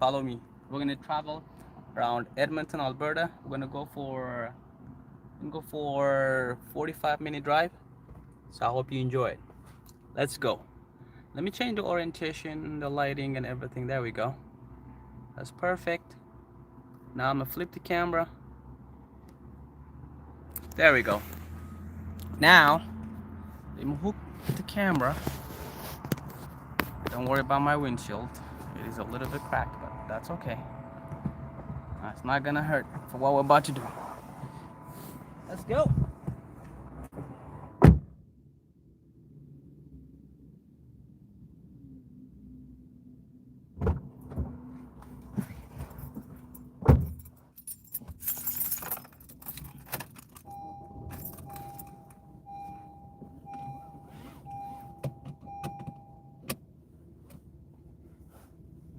Follow me. We're gonna travel around Edmonton, Alberta. We're gonna go for 45-minute drive. So I hope you enjoy it. Let's go. Let me change the orientation, the lighting, and everything. There we go. That's perfect. Now I'm gonna flip the camera. There we go. Now let me hook the camera. Don't worry about my windshield. It is a little bit cracked, but that's okay. It's not gonna hurt for what we're about to do. Let's go.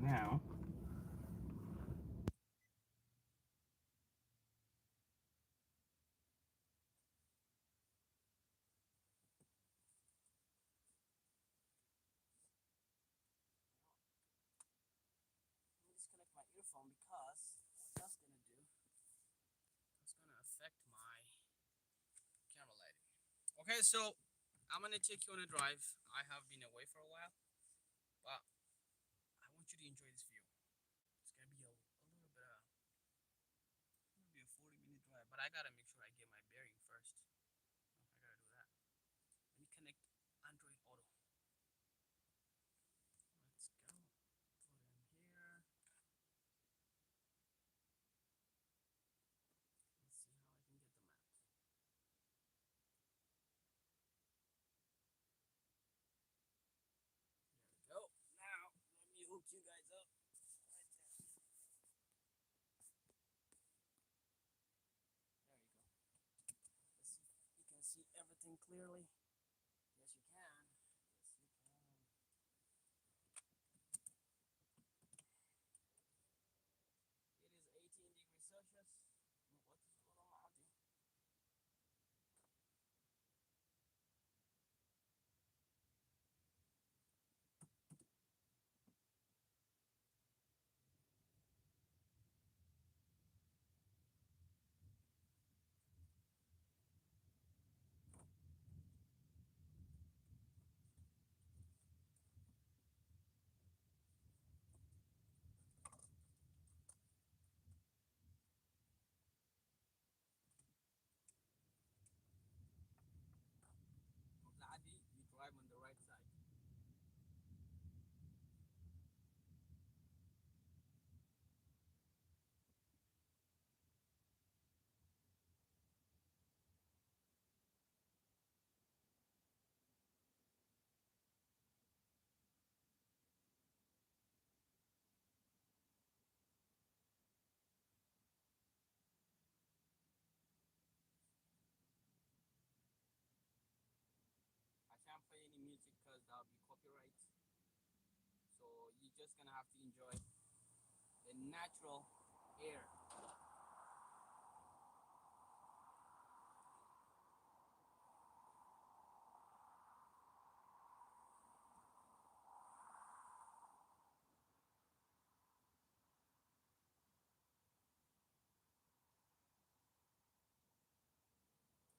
Now, let me disconnect my earphone because what that's gonna do, it's gonna affect my camera lighting. Okay, so I'm gonna take you on a drive. I have been away for a while, but I want you to enjoy this view. It's gonna be a little bit it's gonna be a 40-minute drive, but I gotta make sure I get my bearing first. I gotta do that. Let me connect Android Auto. Let's go. Put in here. Let's see how I can get the map. There we go. Now let me hook you guys up right there. There you go. Let's see if you can see everything clearly. Yes, you can. Yes, you can. It is 18 degrees Celsius. What is going on, Monty? Zaddy, you drive on the right side. I can't play any music because that'll be copyright. So you're just gonna have to enjoy the natural air.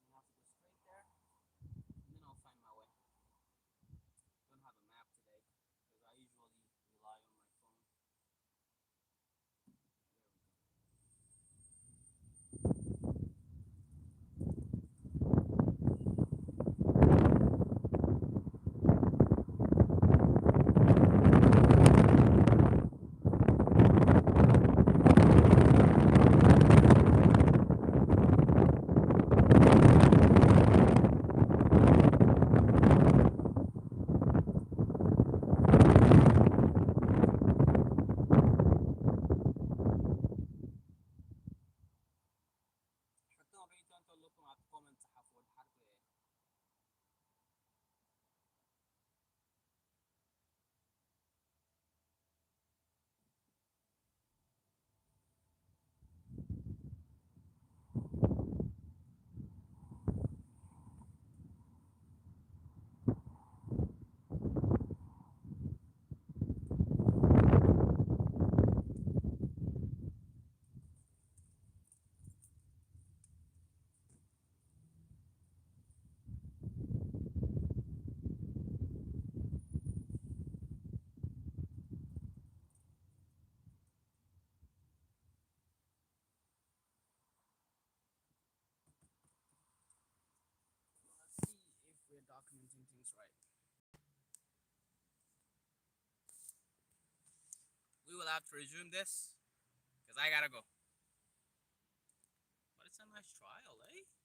I'm gonna have to go straight there, and then I'll find my way. Don't have a map today because I usually rely on my phone. There we go. documenting things right. We will have to resume this because I gotta go. But it's a nice trial, eh?